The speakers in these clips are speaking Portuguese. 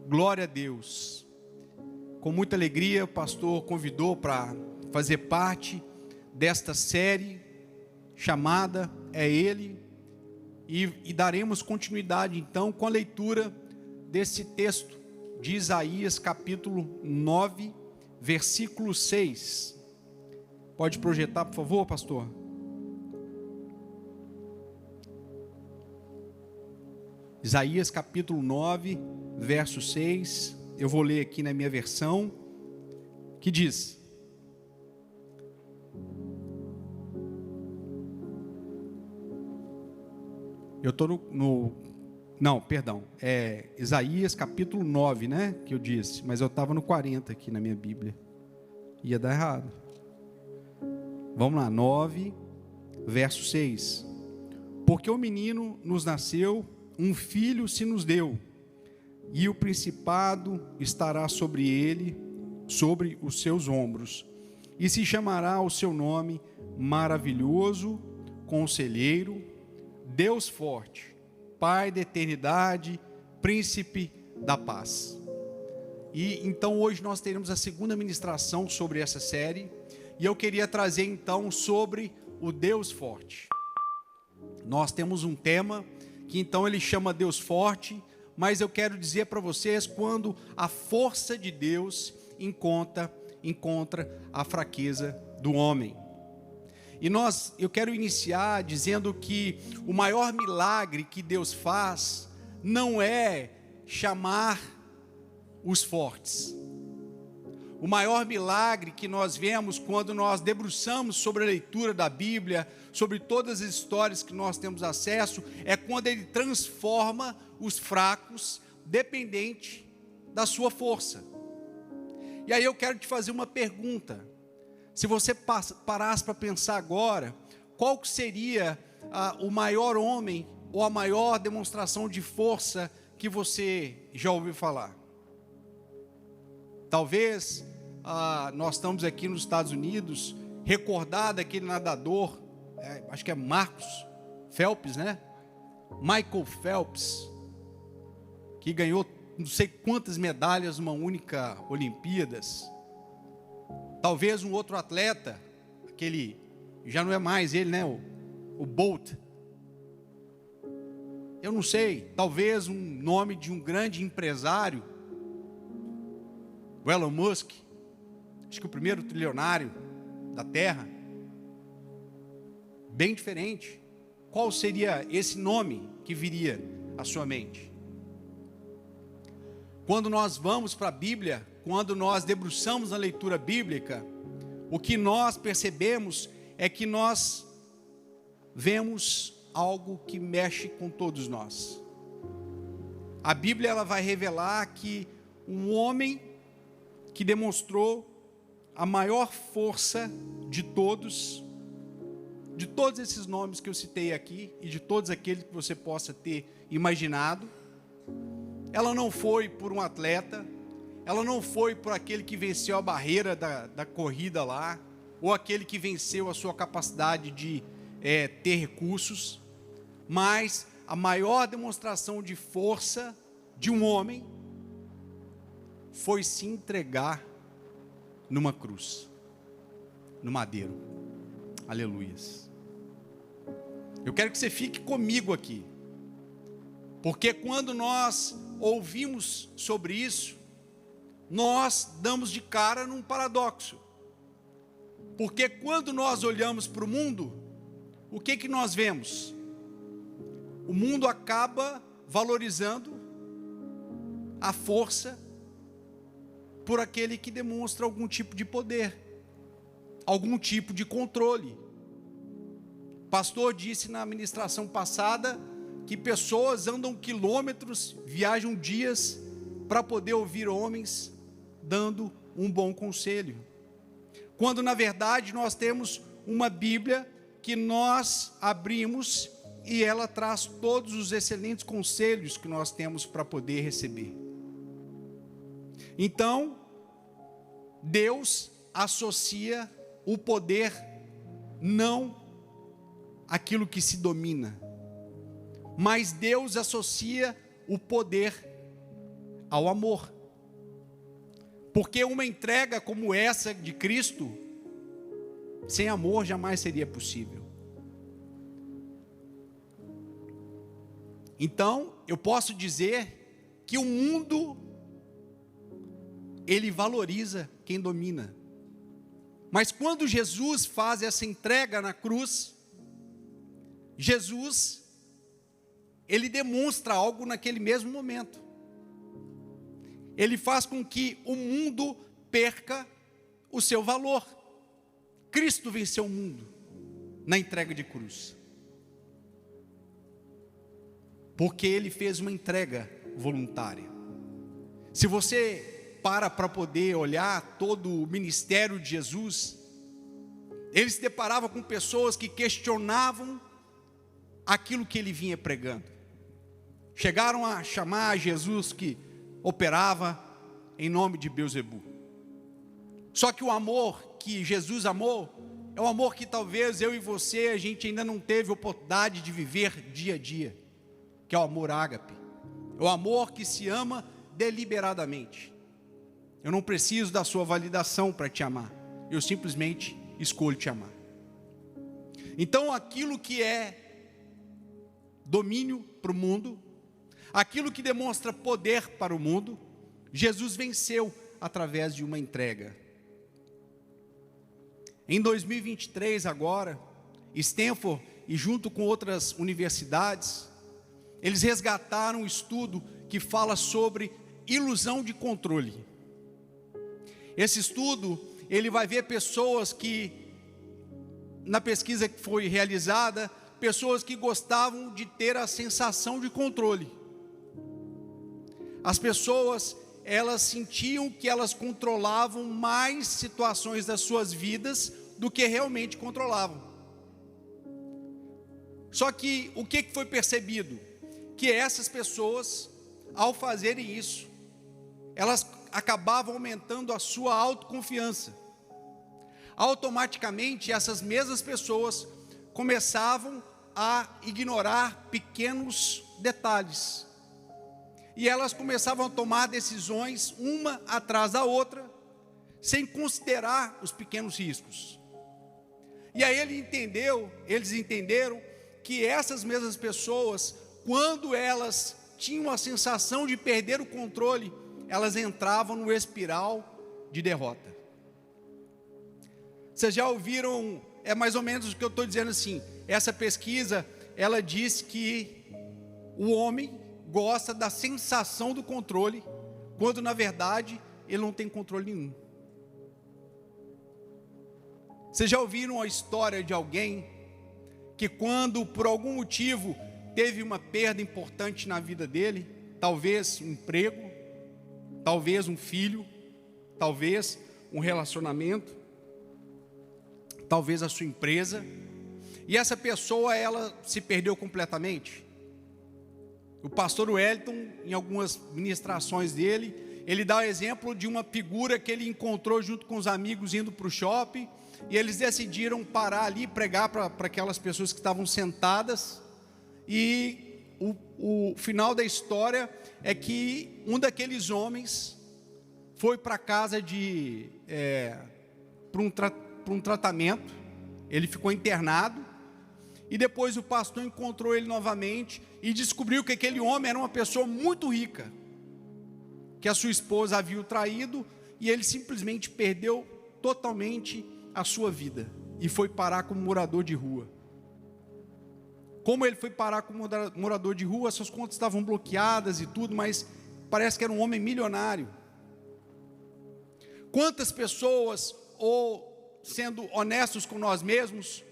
Glória a Deus. Com muita alegria, o pastor convidou para fazer parte desta série chamada É Ele, e daremos continuidade então com a leitura desse texto de Isaías capítulo 9, versículo 6. Pode projetar, por favor, pastor? Isaías capítulo 9, verso 6, eu vou ler aqui na minha versão, que diz: eu estou é Isaías capítulo 9, né, que eu disse, mas eu estava no 40 aqui na minha Bíblia, ia dar errado. Vamos lá, 9, verso 6. Porque o menino nos nasceu, um filho se nos deu, e o principado estará sobre ele, sobre os seus ombros, e se chamará o seu nome Maravilhoso, Conselheiro, Deus Forte, Pai da Eternidade, Príncipe da Paz. E então hoje nós teremos a segunda ministração sobre essa série, e eu queria trazer então sobre o Deus Forte. Nós temos um tema que então ele chama Deus Forte, mas eu quero dizer para vocês quando a força de Deus encontra a fraqueza do homem. E eu quero iniciar dizendo que o maior milagre que Deus faz não é chamar os fortes. O maior milagre que nós vemos quando nós debruçamos sobre a leitura da Bíblia, sobre todas as histórias que nós temos acesso, é quando Ele transforma os fracos dependente da sua força. E aí eu quero te fazer uma pergunta. Se você parasse para pensar agora, qual seria o maior homem ou a maior demonstração de força que você já ouviu falar? Talvez nós estamos aqui nos Estados Unidos, recordar daquele nadador, acho que é Marcos Phelps, né? Michael Phelps, que ganhou não sei quantas medalhas numa única Olimpíadas. Talvez um outro atleta, aquele, já não é mais ele, né? O Bolt. Eu não sei, talvez um nome de um grande empresário, o Elon Musk, acho que o primeiro trilionário da Terra, bem diferente. Qual seria esse nome que viria à sua mente? Quando nós vamos para a Bíblia, quando nós debruçamos na leitura bíblica, o que nós percebemos é que nós vemos algo que mexe com todos nós. A Bíblia ela vai revelar que um homem que demonstrou a maior força de todos esses nomes que eu citei aqui, e de todos aqueles que você possa ter imaginado, ela não foi por um atleta, ela não foi por aquele que venceu a barreira da corrida lá, ou aquele que venceu a sua capacidade de ter recursos, mas a maior demonstração de força de um homem foi se entregar numa cruz, no madeiro. Aleluias. Eu quero que você fique comigo aqui, porque quando nós ouvimos sobre isso, nós damos de cara num paradoxo. Porque quando nós olhamos para o mundo, o que nós vemos? O mundo acaba valorizando a força por aquele que demonstra algum tipo de poder, algum tipo de controle. O pastor disse na ministração passada que pessoas andam quilômetros, viajam dias para poder ouvir homens dando um bom conselho. Quando na verdade nós temos uma Bíblia que nós abrimos e ela traz todos os excelentes conselhos que nós temos para poder receber. Então, Deus associa o poder não àquilo que se domina, mas Deus associa o poder ao amor. Porque uma entrega como essa de Cristo, sem amor jamais seria possível. Então, eu posso dizer que o mundo, ele valoriza quem domina. Mas quando Jesus faz essa entrega na cruz, Jesus, ele demonstra algo naquele mesmo momento. Ele faz com que o mundo perca o seu valor. Cristo venceu o mundo na entrega de cruz. Porque ele fez uma entrega voluntária. Se você para poder olhar todo o ministério de Jesus, ele se deparava com pessoas que questionavam aquilo que ele vinha pregando. Chegaram a chamar Jesus que operava em nome de Beelzebul. Só que o amor que Jesus amou é um amor que talvez eu e você, a gente ainda não teve oportunidade de viver dia a dia, que é o amor ágape. É o amor que se ama deliberadamente. Eu não preciso da sua validação para te amar. Eu simplesmente escolho te amar. Então aquilo que é domínio para o mundo, aquilo que demonstra poder para o mundo, Jesus venceu através de uma entrega. Em 2023 agora, Stanford e junto com outras universidades, eles resgataram um estudo que fala sobre ilusão de controle. Esse estudo, ele vai ver pessoas que, na pesquisa que foi realizada, pessoas que gostavam de ter a sensação de controle. As pessoas, elas sentiam que elas controlavam mais situações das suas vidas do que realmente controlavam. Só que o que foi percebido? Que essas pessoas, ao fazerem isso, elas acabavam aumentando a sua autoconfiança. Automaticamente, essas mesmas pessoas começavam a ignorar pequenos detalhes. E elas começavam a tomar decisões, uma atrás da outra, sem considerar os pequenos riscos. E aí eles entenderam que essas mesmas pessoas, quando elas tinham a sensação de perder o controle, elas entravam no espiral de derrota. Vocês já ouviram, é mais ou menos o que eu estou dizendo assim, essa pesquisa, ela diz que o homem gosta da sensação do controle, quando na verdade ele não tem controle nenhum. Vocês já ouviram a história de alguém que quando por algum motivo teve uma perda importante na vida dele, talvez um emprego, talvez um filho, talvez um relacionamento, talvez a sua empresa, e essa pessoa, ela se perdeu completamente? O pastor Wellington, em algumas ministrações dele, ele dá o exemplo de uma figura que ele encontrou junto com os amigos indo para o shopping, e eles decidiram parar ali e pregar para aquelas pessoas que estavam sentadas, e o final da história é que um daqueles homens foi para casa para um tratamento, ele ficou internado, e depois o pastor encontrou ele novamente e descobriu que aquele homem era uma pessoa muito rica, que a sua esposa havia o traído, e ele simplesmente perdeu totalmente a sua vida e foi parar como morador de rua. Como ele foi parar como morador de rua, suas contas estavam bloqueadas e tudo, mas parece que era um homem milionário. Quantas pessoas, ou sendo honestos com nós mesmos,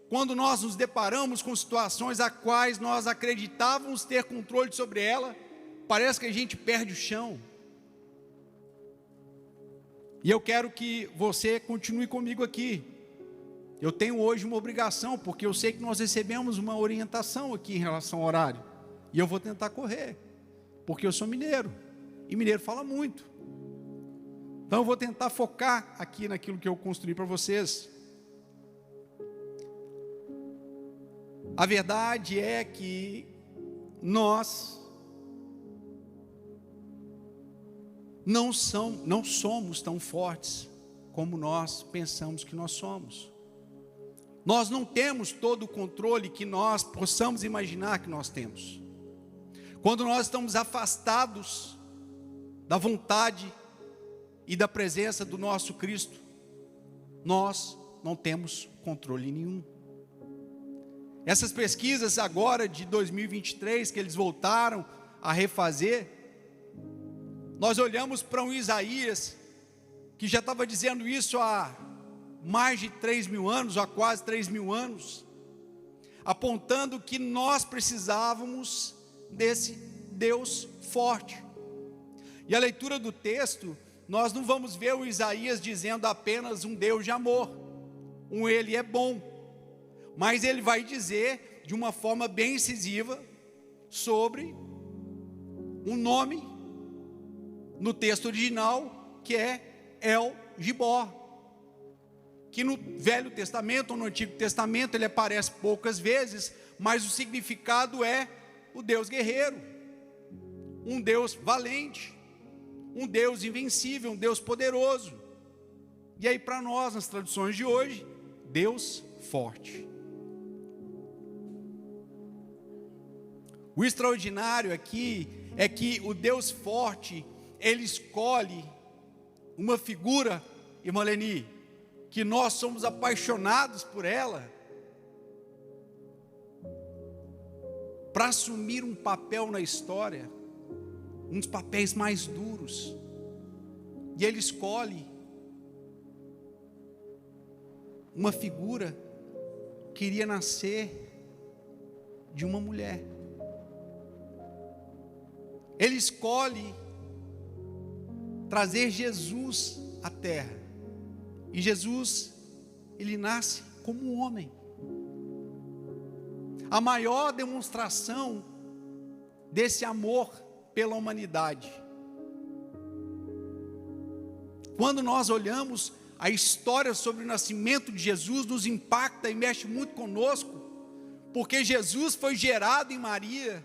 quando nós nos deparamos com situações a quais nós acreditávamos ter controle sobre ela, parece que a gente perde o chão. E eu quero que você continue comigo aqui. Eu tenho hoje uma obrigação, porque eu sei que nós recebemos uma orientação aqui em relação ao horário. E eu vou tentar correr, porque eu sou mineiro, e mineiro fala muito. Então eu vou tentar focar aqui naquilo que eu construí para vocês. A verdade é que nós não somos tão fortes como nós pensamos que nós somos. Nós não temos todo o controle que nós possamos imaginar que nós temos. Quando nós estamos afastados da vontade e da presença do nosso Cristo, nós não temos controle nenhum. Essas pesquisas agora de 2023, que eles voltaram a refazer, nós olhamos para um Isaías, que já estava dizendo isso há mais de 3.000 anos, há quase 3.000 anos, apontando que nós precisávamos desse Deus forte. E a leitura do texto, nós não vamos ver o Isaías dizendo apenas um Deus de amor, Ele é bom, mas ele vai dizer de uma forma bem incisiva sobre um nome no texto original, que é El Gibor, que no Velho Testamento ou no Antigo Testamento ele aparece poucas vezes, mas o significado é o Deus guerreiro, um Deus valente, um Deus invencível, um Deus poderoso. E aí para nós, nas traduções de hoje, Deus forte. O extraordinário aqui é que o Deus forte, Ele escolhe uma figura, irmã Leni, que nós somos apaixonados por ela, para assumir um papel na história, um dos papéis mais duros, e Ele escolhe uma figura que iria nascer de uma mulher. Ele escolhe trazer Jesus à terra, e Jesus, ele nasce como um homem. A maior demonstração desse amor pela humanidade. Quando nós olhamos a história sobre o nascimento de Jesus, nos impacta e mexe muito conosco, porque Jesus foi gerado em Maria.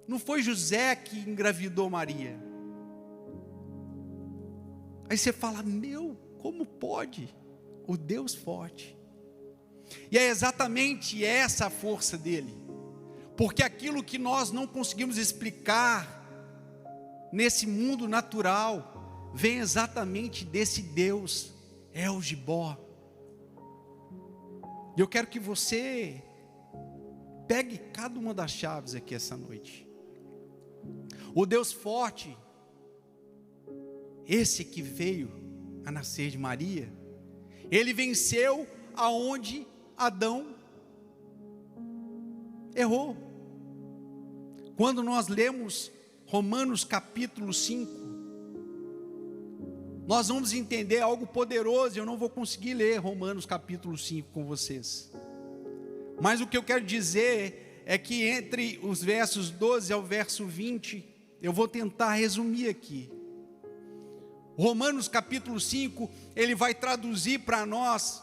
Não foi José que engravidou Maria. Aí você fala, como pode? O Deus forte. E é exatamente essa a força dele. Porque aquilo que nós não conseguimos explicar nesse mundo natural, vem exatamente desse Deus, El Gibor. E eu quero que você pegue cada uma das chaves aqui essa noite. O Deus forte, esse que veio a nascer de Maria, ele venceu aonde Adão errou. Quando nós lemos Romanos capítulo 5, nós vamos entender algo poderoso. Eu não vou conseguir ler Romanos capítulo 5 com vocês, mas o que eu quero dizer é que entre os versos 12 ao verso 20, eu vou tentar resumir aqui. Romanos capítulo 5, ele vai traduzir para nós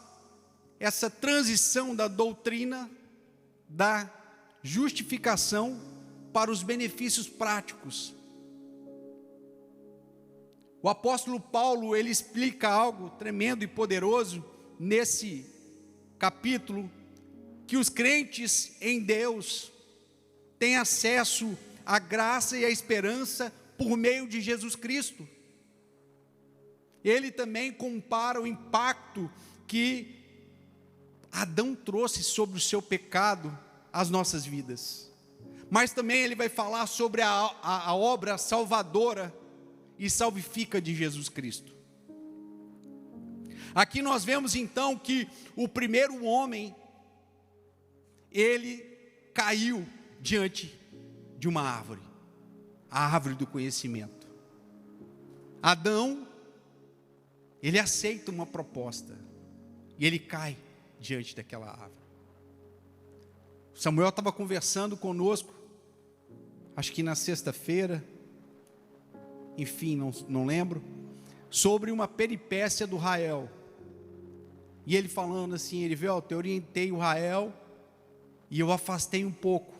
essa transição da doutrina da justificação para os benefícios práticos. O apóstolo Paulo, ele explica algo tremendo e poderoso nesse capítulo, que os crentes em Deus têm acesso à graça e à esperança por meio de Jesus Cristo. Ele também compara o impacto que Adão trouxe sobre o seu pecado às nossas vidas. Mas também ele vai falar sobre a obra salvadora e salvífica de Jesus Cristo. Aqui nós vemos então que o primeiro homem, ele caiu diante de uma árvore, a árvore do conhecimento. Adão, ele aceita uma proposta e ele cai diante daquela árvore. Samuel estava conversando conosco, acho que na sexta-feira, enfim, não lembro, sobre uma peripécia do Rael. E ele falando assim, ele viu, eu orientei o Rael e eu afastei um pouco.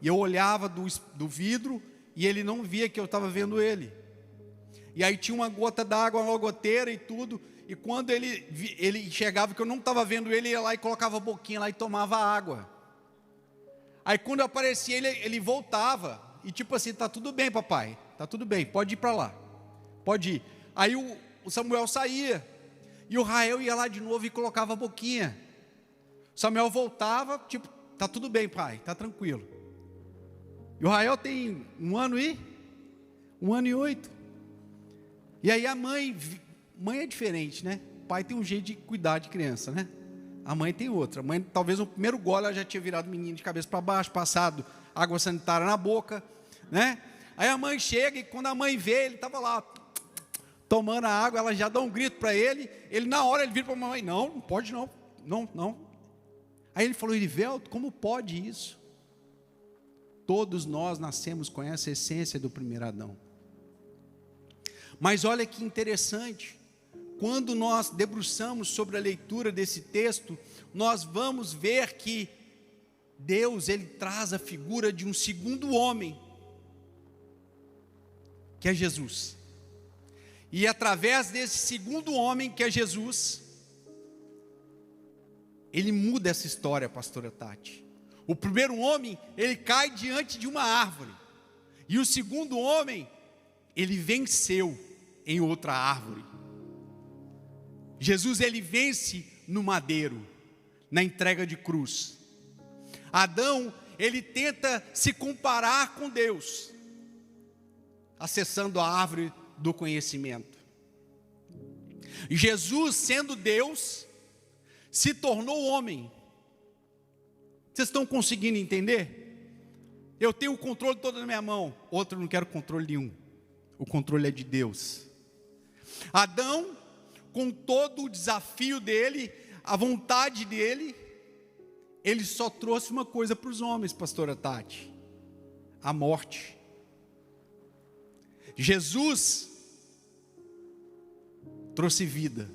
E eu olhava do vidro e ele não via que eu estava vendo ele. E aí tinha uma gota d'água, uma goteira e tudo, e quando ele enxergava que eu não estava vendo ele, ele ia lá e colocava a boquinha lá e tomava água. Aí quando aparecia ele voltava, e tipo assim, tá tudo bem papai, tá tudo bem, pode ir para lá, pode ir. Aí o Samuel saía, e o Rael ia lá de novo e colocava a boquinha. Samuel voltava, tipo, tá tudo bem pai, tá tranquilo. E o Rael tem 1 ano e 8. E aí a mãe é diferente, né? O pai tem um jeito de cuidar de criança, né? A mãe tem outra. A mãe, talvez no primeiro gole, ela já tinha virado o menino de cabeça para baixo, passado água sanitária na boca, né? Aí a mãe chega e quando a mãe vê, ele estava lá, tomando a água, ela já dá um grito para ele. Ele, na hora, ele vira para a mãe, não pode não, não. Aí ele falou, Erivelto, como pode isso? Todos nós nascemos com essa essência do primeiro Adão. Mas olha que interessante, quando nós debruçamos sobre a leitura desse texto, nós vamos ver que Deus, ele traz a figura de um segundo homem, que é Jesus. E através desse segundo homem, que é Jesus, ele muda essa história, pastora Tati. O primeiro homem, ele cai diante de uma árvore, e o segundo homem, ele venceu em outra árvore. Jesus, ele vence no madeiro, na entrega de cruz. Adão, ele tenta se comparar com Deus, acessando a árvore do conhecimento. Jesus, sendo Deus, se tornou homem. Vocês estão conseguindo entender? Eu tenho o controle todo na minha mão, outro não quero controle nenhum. O controle é de Deus. Adão, com todo o desafio dele, a vontade dele, ele só trouxe uma coisa para os homens, pastora Tati: a morte. Jesus trouxe vida,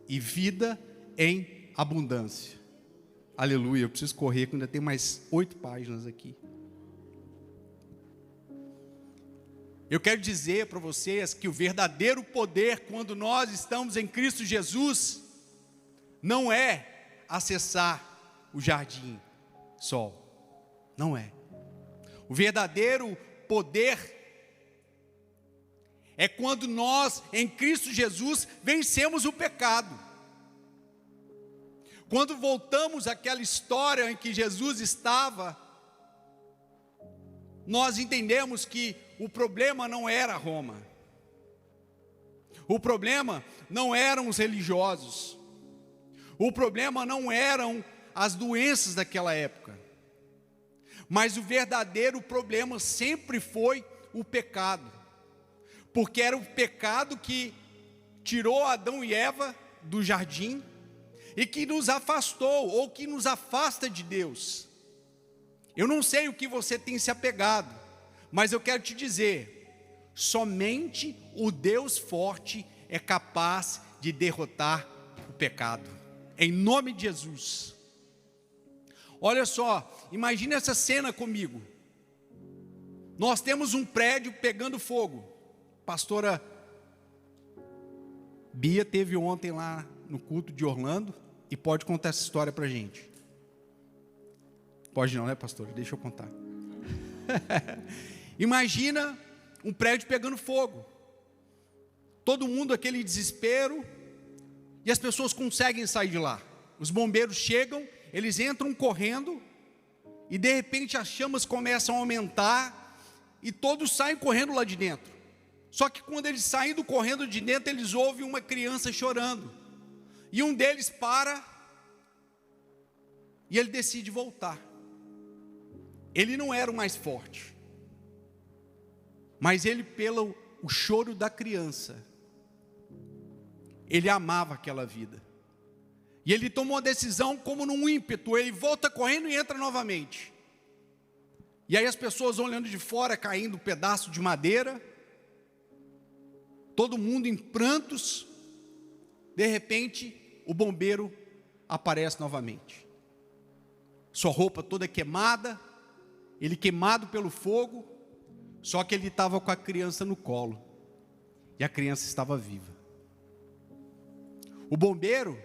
e vida em abundância. Aleluia, eu preciso correr, que ainda tem mais 8 páginas aqui. Eu quero dizer para vocês que o verdadeiro poder, quando nós estamos em Cristo Jesus, não é acessar o jardim sol, não é. O verdadeiro poder é quando nós, em Cristo Jesus, vencemos o pecado. Quando voltamos àquela história em que Jesus estava, nós entendemos que o problema não era Roma, o problema não eram os religiosos, o problema não eram as doenças daquela época, mas o verdadeiro problema sempre foi o pecado, porque era o pecado que tirou Adão e Eva do jardim, e que nos afastou, ou que nos afasta de Deus. Eu não sei o que você tem se apegado, mas eu quero te dizer, somente o Deus forte é capaz de derrotar o pecado, em nome de Jesus. Olha só, imagine essa cena comigo. Nós temos um prédio pegando fogo. Pastora Bia teve ontem lá no culto de Orlando, e pode contar essa história para a gente. Pode não, né, pastor? Deixa eu contar. Imagina um prédio pegando fogo. Todo mundo, aquele desespero, e as pessoas conseguem sair de lá. Os bombeiros chegam, eles entram correndo, e de repente as chamas começam a aumentar, e todos saem correndo lá de dentro. Só que quando eles saem correndo de dentro, eles ouvem uma criança chorando. E um deles para, e ele decide voltar. Ele não era o mais forte, mas ele, pelo o choro da criança, ele amava aquela vida. E ele tomou uma decisão como num ímpeto, ele volta correndo e entra novamente. E aí as pessoas olhando de fora, caindo um pedaço de madeira, todo mundo em prantos. De repente, o bombeiro aparece novamente. Sua roupa toda queimada, ele queimado pelo fogo, Só que ele estava com a criança no colo, e a criança estava viva. O bombeiro,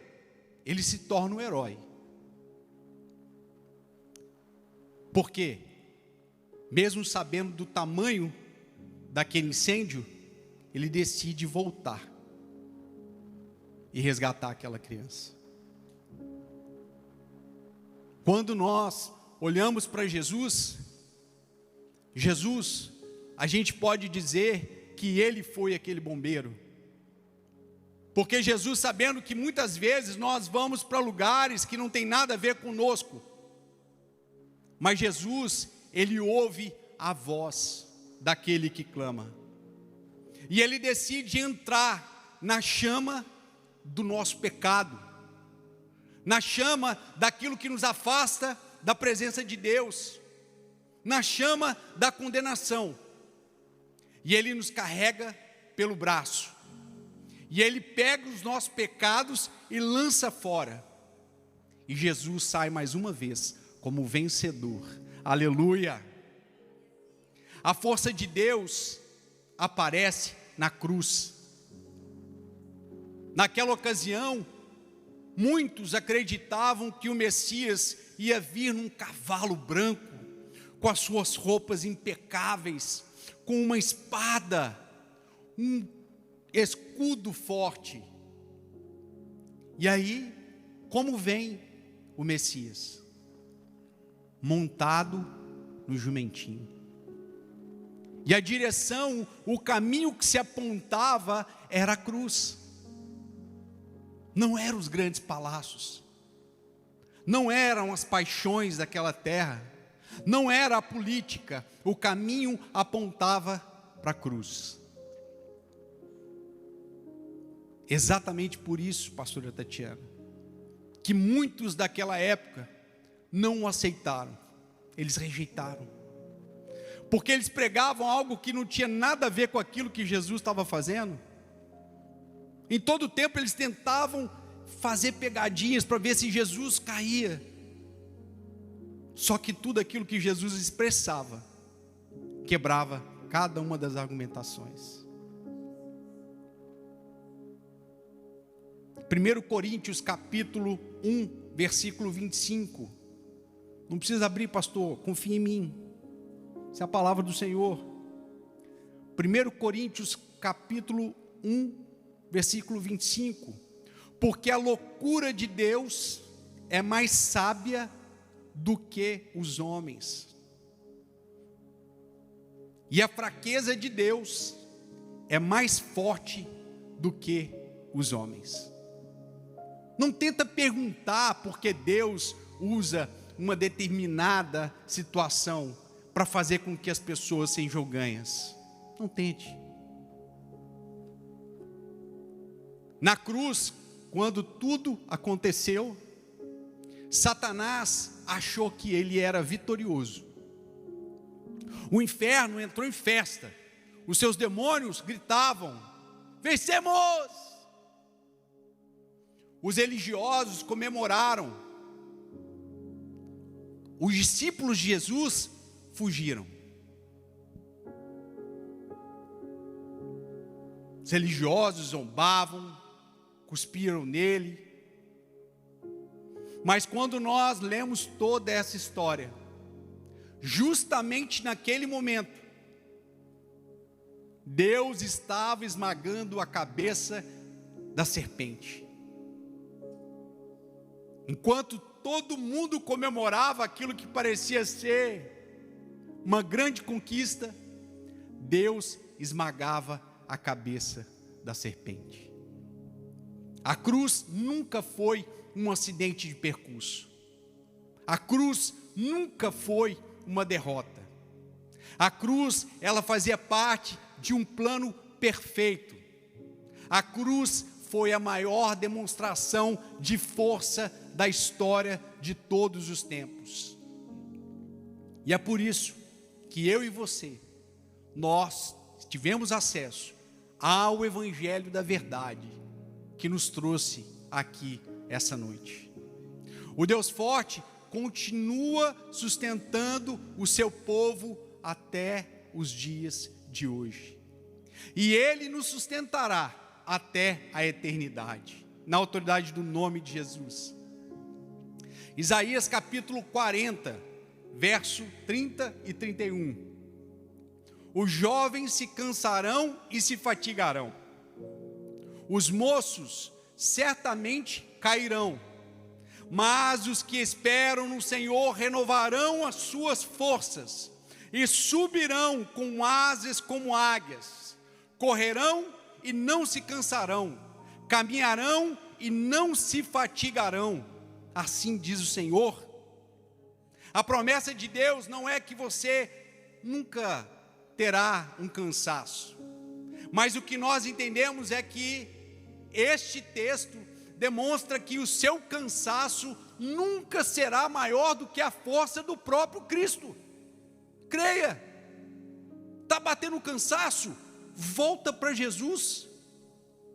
ele se torna um herói. Por quê? Mesmo sabendo do tamanho daquele incêndio, ele decide voltar e resgatar aquela criança. Quando nós olhamos para Jesus, a gente pode dizer que ele foi aquele bombeiro. Porque Jesus, sabendo que muitas vezes nós vamos para lugares que não tem nada a ver conosco, mas Jesus, ele ouve a voz daquele que clama. E ele decide entrar na chama do nosso pecado, na chama daquilo que nos afasta da presença de Deus, na chama da condenação. E ele nos carrega pelo braço, e ele pega os nossos pecados e lança fora. E Jesus sai mais uma vez como vencedor. Aleluia! A força de Deus aparece na cruz. Naquela ocasião, muitos acreditavam que o Messias ia vir num cavalo branco, com as suas roupas impecáveis, com uma espada, um escudo forte. E aí, como vem o Messias? Montado no jumentinho. E a direção, o caminho que se apontava era a cruz. Não eram os grandes palácios, não eram as paixões daquela terra, não era a política. O caminho apontava para a cruz. Exatamente por isso, pastora Tatiana, que muitos daquela época não o aceitaram, eles rejeitaram, porque eles pregavam algo que não tinha nada a ver com aquilo que Jesus estava fazendo. Em todo o tempo eles tentavam fazer pegadinhas para ver se Jesus caía. Só que tudo aquilo que Jesus expressava quebrava cada uma das argumentações. 1 Coríntios capítulo 1, versículo 25. Não precisa abrir, pastor, confia em mim. Essa é a palavra do Senhor. 1 Coríntios capítulo 1, versículo 25. Porque a loucura de Deus é mais sábia do que os homens, e a fraqueza de Deus é mais forte do que os homens. Não tenta perguntar por que Deus usa uma determinada situação para fazer com que as pessoas sejam ganhas. Não tente. Na cruz, quando tudo aconteceu, Satanás achou que ele era vitorioso. O inferno entrou em festa. Os seus demônios gritavam: vencemos! Os religiosos comemoraram. Os discípulos de Jesus fugiram. Os religiosos zombavam, cuspiram nele. Mas quando nós lemos toda essa história, justamente naquele momento, Deus estava esmagando a cabeça da serpente. Enquanto todo mundo comemorava aquilo que parecia ser uma grande conquista, Deus esmagava a cabeça da serpente. A cruz nunca foi um acidente de percurso. A cruz nunca foi uma derrota. A cruz, ela fazia parte de um plano perfeito. A cruz foi a maior demonstração de força da história de todos os tempos. E é por isso que eu e você, nós tivemos acesso ao Evangelho da Verdade, que nos trouxe aqui essa noite. O Deus forte continua sustentando o seu povo até os dias de hoje. E Ele nos sustentará até a eternidade, na autoridade do nome de Jesus. Isaías capítulo 40, verso 30 e 31. Os jovens se cansarão e se fatigarão, os moços certamente cairão, mas os que esperam no Senhor renovarão as suas forças, e subirão com asas como águias, correrão e não se cansarão, caminharão e não se fatigarão, assim diz o Senhor. A promessa de Deus não é que você nunca terá um cansaço, mas o que nós entendemos é que este texto demonstra que o seu cansaço nunca será maior do que a força do próprio Cristo. Creia. Está batendo cansaço? Volta para Jesus.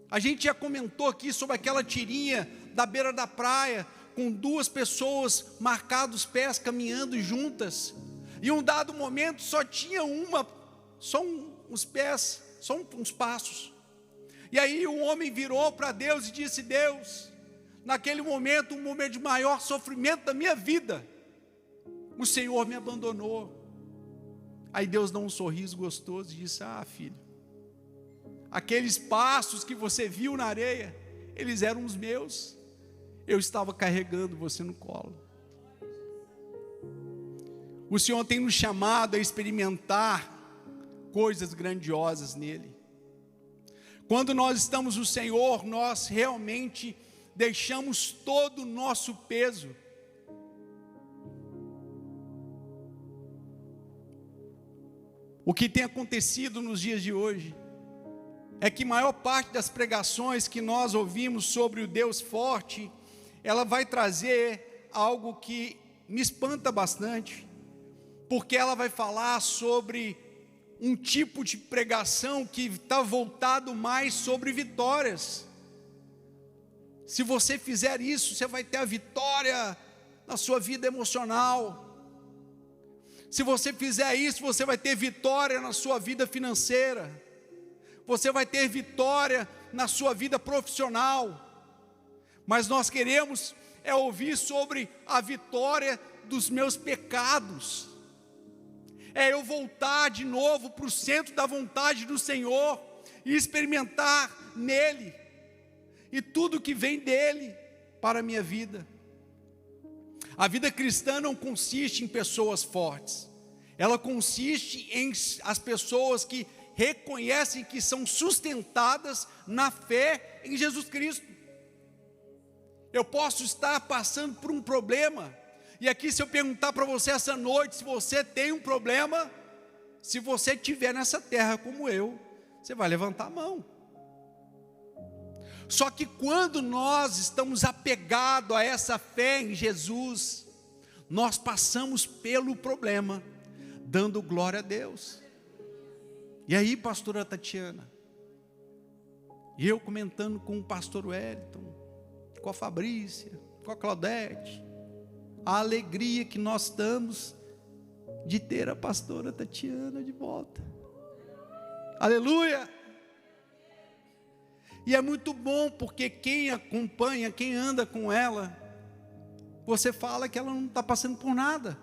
A gente já comentou aqui sobre aquela tirinha da beira da praia, com duas pessoas marcados os pés, caminhando juntas, e um dado momento só tinha uns pés, só uns passos. E aí o homem virou para Deus e disse: Deus, naquele momento, um momento de maior sofrimento da minha vida, o Senhor me abandonou. Aí Deus dá um sorriso gostoso e disse: ah, filho, aqueles passos que você viu na areia, eles eram os meus, eu estava carregando você no colo. O Senhor tem nos chamado a experimentar coisas grandiosas nele. Quando nós estamos no Senhor, nós realmente deixamos todo o nosso peso. O que tem acontecido nos dias de hoje é que a maior parte das pregações que nós ouvimos sobre o Deus forte, ela vai trazer algo que me espanta bastante, porque ela vai falar sobre um tipo de pregação que está voltado mais sobre vitórias. Se você fizer isso, você vai ter a vitória na sua vida emocional. Se você fizer isso, você vai ter vitória na sua vida financeira. Você vai ter vitória na sua vida profissional. Mas nós queremos ouvir sobre a vitória dos meus pecados. É eu voltar de novo para o centro da vontade do Senhor e experimentar nele e tudo que vem dele para a minha vida. A vida cristã não consiste em pessoas fortes, ela consiste em as pessoas que reconhecem que são sustentadas na fé em Jesus Cristo. Eu posso estar passando por um problema, e aqui se eu perguntar para você essa noite, se você tem um problema, se você estiver nessa terra como eu, você vai levantar a mão. Só que quando nós estamos apegados a essa fé em Jesus, nós passamos pelo problema, dando glória a Deus. E aí, pastora Tatiana, e eu comentando com o pastor Wellington, com a Fabrícia, com a Claudete, a alegria que nós estamos de ter a pastora Tatiana de volta. Aleluia! E é muito bom, porque quem acompanha, quem anda com ela, você fala que ela não está passando por nada,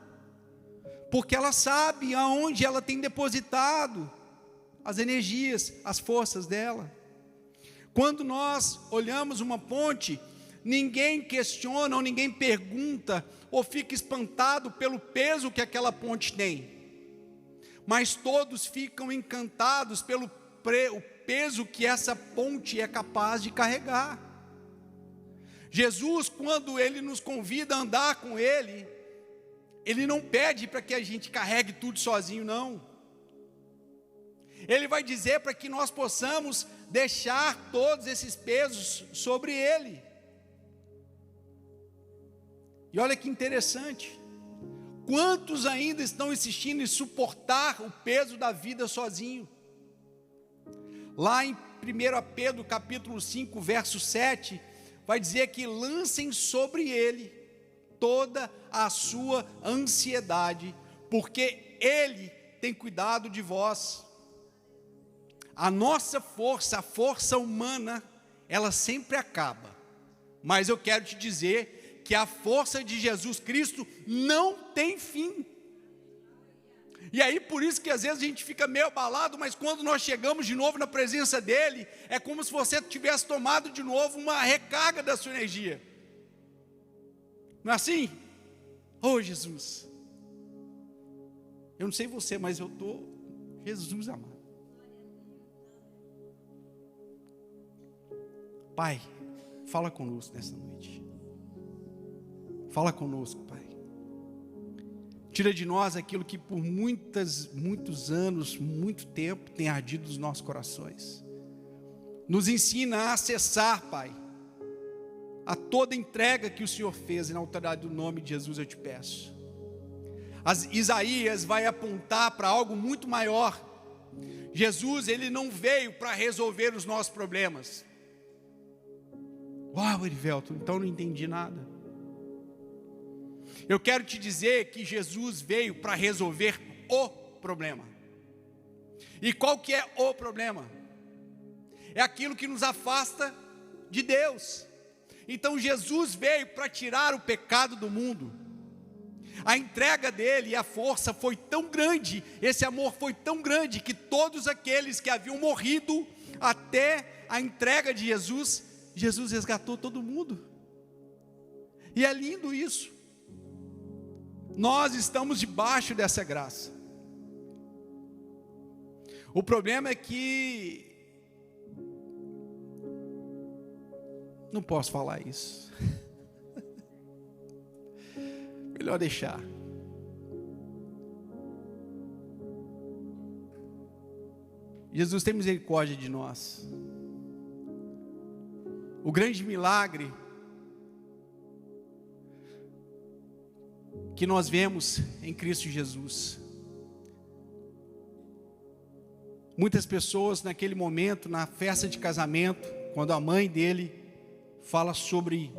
porque ela sabe aonde ela tem depositado as energias, as forças dela. Quando nós olhamos uma ponte, ninguém questiona ou ninguém pergunta ou fica espantado pelo peso que aquela ponte tem, mas todos ficam encantados pelo peso que essa ponte é capaz de carregar. Jesus, quando Ele nos convida a andar com Ele, Ele não pede para que a gente carregue tudo sozinho, não. Ele vai dizer para que nós possamos deixar todos esses pesos sobre Ele. E olha que interessante, quantos ainda estão insistindo em suportar o peso da vida sozinho? Lá em 1 Pedro capítulo 5, verso 7, vai dizer que lancem sobre Ele toda a sua ansiedade, porque Ele tem cuidado de vós. A nossa força, a força humana, ela sempre acaba. Mas eu quero te dizer que a força de Jesus Cristo não tem fim. E aí por isso que às vezes a gente fica meio abalado, mas quando nós chegamos de novo na presença dEle, é como se você tivesse tomado de novo uma recarga da sua energia. Não é assim? Oh Jesus, eu não sei você, mas eu estou, Jesus amado. Pai, fala conosco nessa noite. Fala conosco, Pai. Tira de nós aquilo que por muitos anos, muito tempo tem ardido nos nossos corações. Nos ensina a acessar, Pai, a toda entrega que o Senhor fez, e na autoridade do nome de Jesus eu te peço. Isaías vai apontar para algo muito maior. Jesus, ele não veio para resolver os nossos problemas. Uau, Erivelton, então não entendi nada. Eu quero te dizer que Jesus veio para resolver o problema. E qual que é o problema? É aquilo que nos afasta de Deus. Então Jesus veio para tirar o pecado do mundo. A entrega dele e a força foi tão grande, esse amor foi tão grande, que todos aqueles que haviam morrido até a entrega de Jesus, Jesus resgatou todo mundo. E é lindo isso. Nós estamos debaixo dessa graça. O problema é que não posso falar isso. Melhor deixar. Jesus tem misericórdia de nós. O grande milagre que nós vemos em Cristo Jesus. Muitas pessoas naquele momento, na festa de casamento, quando a mãe dele fala sobre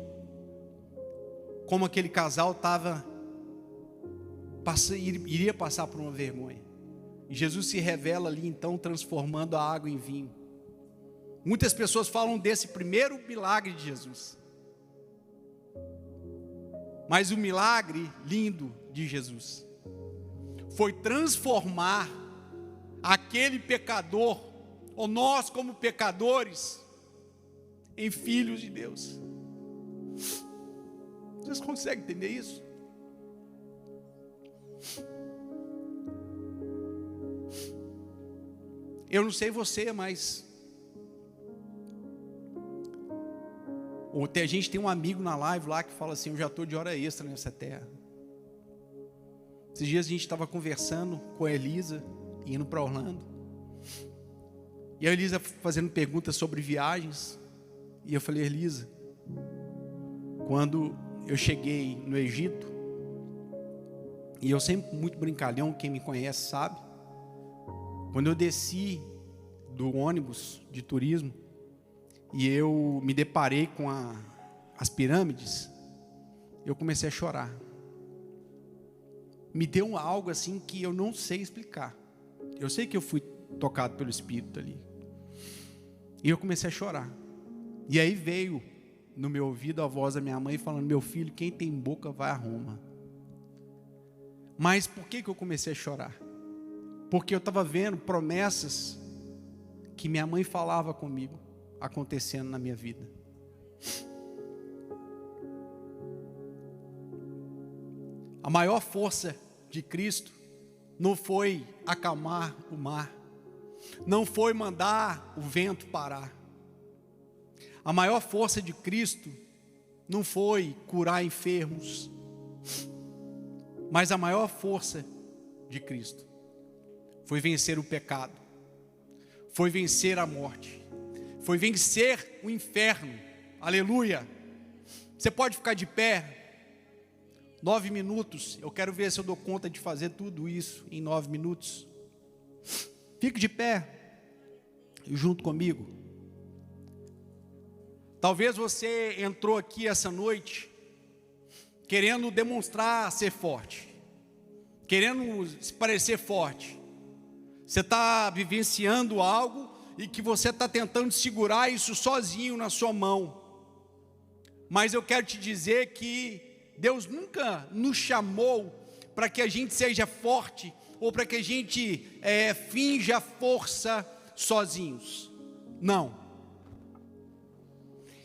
como aquele casal iria passar por uma vergonha. E Jesus se revela ali então, transformando a água em vinho. Muitas pessoas falam desse primeiro milagre de Jesus. Mas o milagre lindo de Jesus foi transformar aquele pecador, ou nós como pecadores, em filhos de Deus. Vocês conseguem entender isso? Eu não sei você, mas a gente tem um amigo na live lá que fala assim: eu já estou de hora extra nessa terra. Esses dias a gente estava conversando com a Elisa, indo para Orlando, e a Elisa fazendo perguntas sobre viagens, e eu falei: Elisa, quando eu cheguei no Egito, e eu sempre muito brincalhão, quem me conhece sabe, quando eu desci do ônibus de turismo, e eu me deparei com as pirâmides, eu comecei a chorar. Me deu algo assim que eu não sei explicar. Eu sei que eu fui tocado pelo Espírito ali. E eu comecei a chorar. E aí veio no meu ouvido a voz da minha mãe falando: meu filho, quem tem boca vai a Roma. Mas por que eu comecei a chorar? Porque eu estava vendo promessas que minha mãe falava comigo acontecendo na minha vida. A maior força de Cristo não foi acalmar o mar, não foi mandar o vento parar. A maior força de Cristo não foi curar enfermos, mas a maior força de Cristo foi vencer o pecado, foi vencer a morte, foi vencer o inferno. Aleluia. Você pode ficar de pé 9 minutos. Eu quero ver se eu dou conta de fazer tudo isso em 9 minutos. Fique de pé junto comigo. Talvez você entrou aqui essa noite querendo demonstrar ser forte, querendo se parecer forte, Você está vivenciando algo e que você está tentando segurar isso sozinho na sua mão. Mas eu quero te dizer que Deus nunca nos chamou para que a gente seja forte ou para que a gente finja força sozinhos. Não.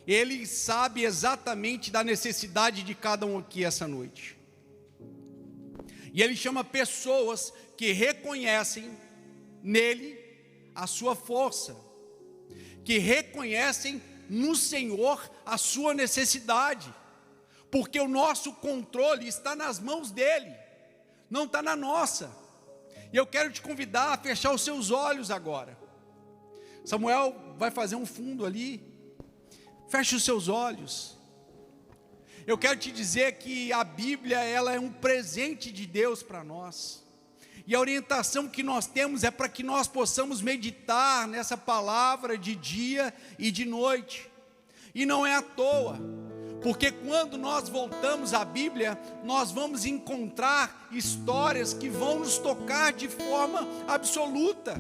Ele sabe exatamente da necessidade de cada um aqui essa noite. E Ele chama pessoas que reconhecem nele a sua força, que reconhecem no Senhor a sua necessidade, porque o nosso controle está nas mãos dele, não está na nossa. E eu quero te convidar a fechar os seus olhos agora. Samuel vai fazer um fundo ali. Feche os seus olhos. Eu quero te dizer que a Bíblia, ela é um presente de Deus para nós. E a orientação que nós temos é para que nós possamos meditar nessa palavra de dia e de noite. E não é à toa, porque quando nós voltamos à Bíblia, nós vamos encontrar histórias que vão nos tocar de forma absoluta.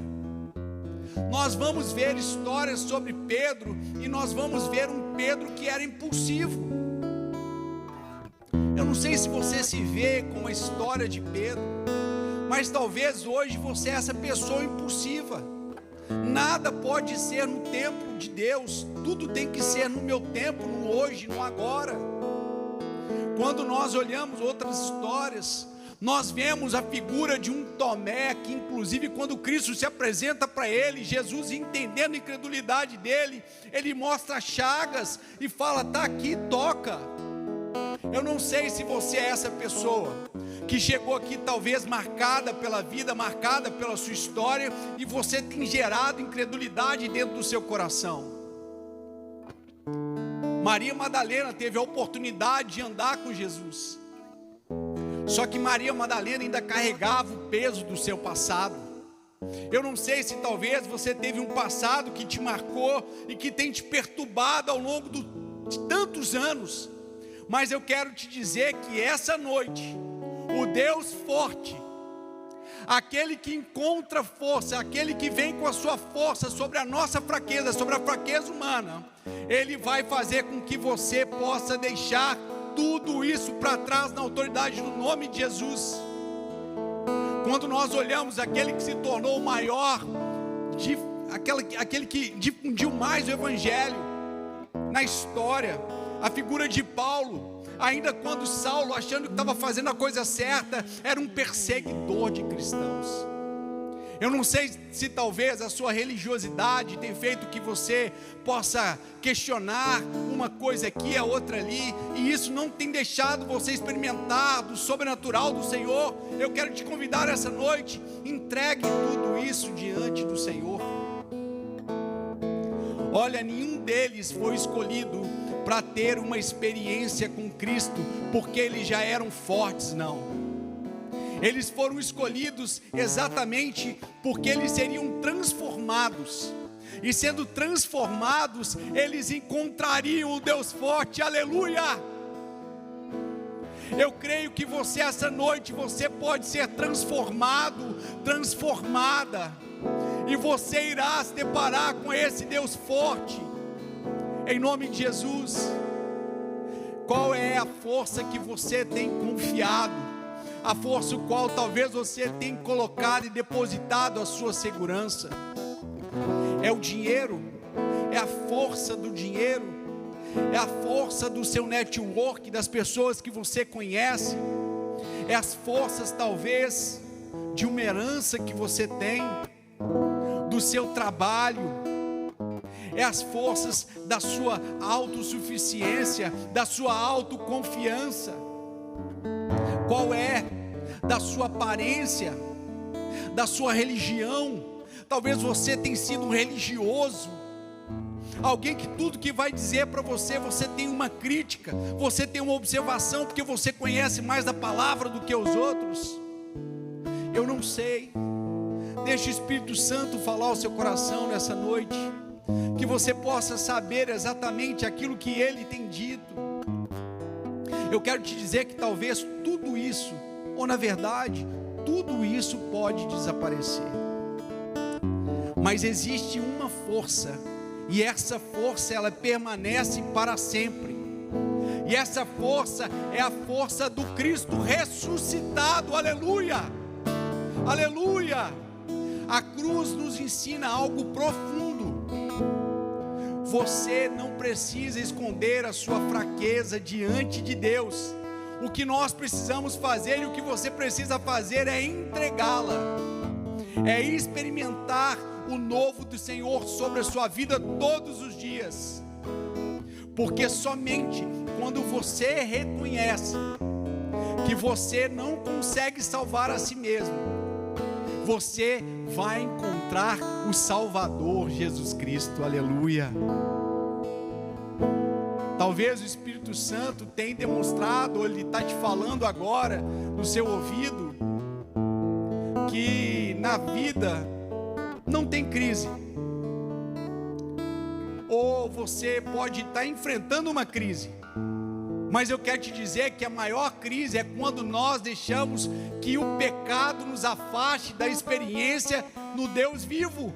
Nós vamos ver histórias sobre Pedro, e nós vamos ver um Pedro que era impulsivo. Eu não sei se você se vê com a história de Pedro, mas talvez hoje você é essa pessoa impulsiva. Nada pode ser no tempo de Deus, tudo tem que ser no meu tempo, no hoje, no agora. Quando nós olhamos outras histórias, nós vemos a figura de um Tomé, que inclusive quando Cristo se apresenta para ele, Jesus entendendo a incredulidade dele, ele mostra chagas e fala: está aqui, toca. Eu não sei se você é essa pessoa que chegou aqui talvez marcada pela vida, marcada pela sua história, e você tem gerado incredulidade dentro do seu coração. Maria Madalena teve a oportunidade de andar com Jesus, só que Maria Madalena ainda carregava o peso do seu passado. Eu não sei se talvez você teve um passado que te marcou e que tem te perturbado ao longo de tantos anos, mas eu quero te dizer que essa noite, o Deus forte, aquele que encontra força, aquele que vem com a sua força sobre a nossa fraqueza, sobre a fraqueza humana, Ele vai fazer com que você possa deixar tudo isso para trás na autoridade do nome de Jesus. Quando nós olhamos aquele que se tornou o maior, aquele que difundiu mais o Evangelho na história, a figura de Paulo, ainda quando Saulo, achando que estava fazendo a coisa certa, era um perseguidor de cristãos. Eu não sei se talvez a sua religiosidade tem feito que você possa questionar uma coisa aqui, a outra ali, e isso não tem deixado você experimentar do sobrenatural do Senhor. Eu quero te convidar essa noite, entregue tudo isso diante do Senhor. Olha, nenhum deles foi escolhido para ter uma experiência com Cristo, porque eles já eram fortes, não. Eles foram escolhidos exatamente porque eles seriam transformados, e sendo transformados, eles encontrariam o Deus forte, aleluia! Eu creio que você, essa noite, você pode ser transformado, transformada, e você irá se deparar com esse Deus forte, em nome de Jesus. Qual é a força que você tem confiado? A força o qual talvez você tenha colocado e depositado a sua segurança? É o dinheiro? É a força do dinheiro? É a força do seu network, das pessoas que você conhece? É as forças talvez de uma herança que você tem, do seu trabalho? É as forças da sua autossuficiência, da sua autoconfiança? Qual é? Da sua aparência, da sua religião? Talvez você tenha sido um religioso, alguém que tudo que vai dizer para você, você tem uma crítica, você tem uma observação, porque você conhece mais da palavra do que os outros. Eu não sei. Deixe o Espírito Santo falar ao seu coração nessa noite, que você possa saber exatamente aquilo que Ele tem dito. Eu quero te dizer que talvez tudo isso, ou na verdade, tudo isso pode desaparecer. Mas existe uma força, e essa força ela permanece para sempre. E essa força é a força do Cristo ressuscitado. Aleluia! Aleluia! A cruz nos ensina algo profundo. Você não precisa esconder a sua fraqueza diante de Deus. O que nós precisamos fazer e o que você precisa fazer é entregá-la, é experimentar o novo do Senhor sobre a sua vida todos os dias. Porque somente quando você reconhece que você não consegue salvar a si mesmo, você vai encontrar o Salvador Jesus Cristo. Aleluia! Talvez o Espírito Santo tenha demonstrado, ou Ele está te falando agora no seu ouvido, que na vida não tem crise. Ou você pode estar enfrentando uma crise, mas eu quero te dizer que a maior crise é quando nós deixamos que o pecado nos afaste da experiência no Deus vivo.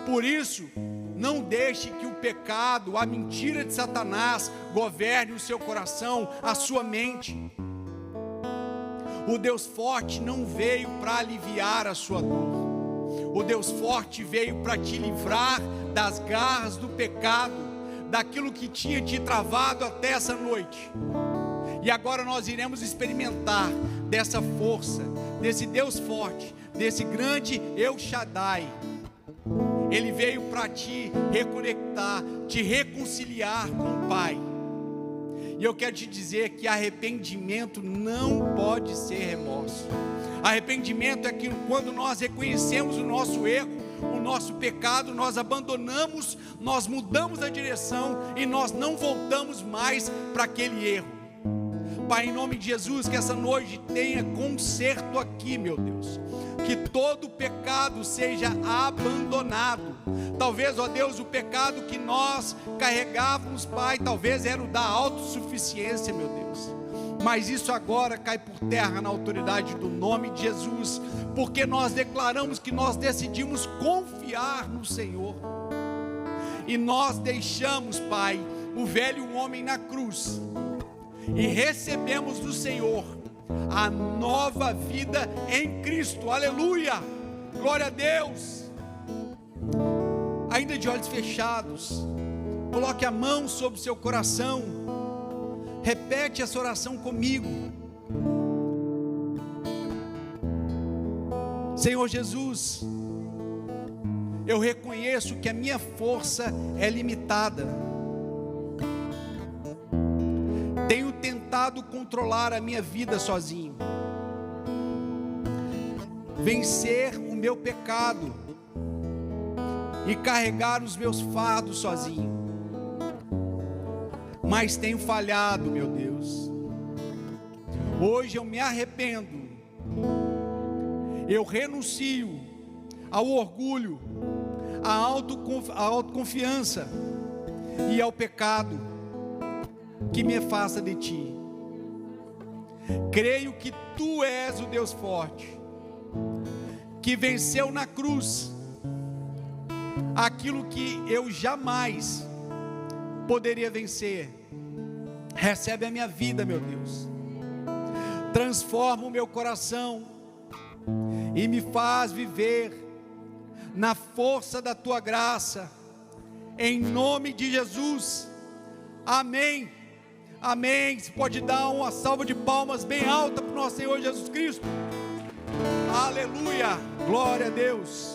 Por isso, não deixe que o pecado, a mentira de Satanás governe o seu coração, a sua mente. O Deus forte não veio para aliviar a sua dor. O Deus forte veio para te livrar das garras do pecado, daquilo que tinha te travado até essa noite. E agora nós iremos experimentar dessa força, desse Deus forte, desse grande El Shaddai. Ele veio para te reconectar, te reconciliar com o Pai. E eu quero te dizer que arrependimento não pode ser remorso. Arrependimento é que quando nós reconhecemos o nosso erro, o nosso pecado, nós abandonamos, nós mudamos a direção e nós não voltamos mais para aquele erro. Pai, em nome de Jesus, que essa noite tenha conserto aqui, meu Deus. Que todo pecado seja abandonado. Talvez, ó Deus, o pecado que nós carregávamos, Pai, talvez era o da autossuficiência, meu Deus. Mas isso agora cai por terra na autoridade do nome de Jesus, porque nós declaramos que nós decidimos confiar no Senhor. E nós deixamos, Pai, o velho homem na cruz e recebemos do Senhor a nova vida em Cristo. Aleluia, glória a Deus. Ainda de olhos fechados, coloque a mão sobre o seu coração, repete essa oração comigo. Senhor Jesus, eu reconheço que a minha força é limitada. Tenho tentado controlar a minha vida sozinho, vencer o meu pecado e carregar os meus fardos sozinho, mas tenho falhado, meu Deus. Hoje eu me arrependo, eu renuncio ao orgulho, à autoconfiança e ao pecado que me afasta de Ti. Creio que Tu és o Deus forte, que venceu na cruz aquilo que eu jamais poderia vencer. Recebe a minha vida, meu Deus. Transforma o meu coração e me faz viver na força da Tua graça, em nome de Jesus. Amém. Amém. Você pode dar uma salva de palmas bem alta para o nosso Senhor Jesus Cristo. Aleluia. Glória a Deus.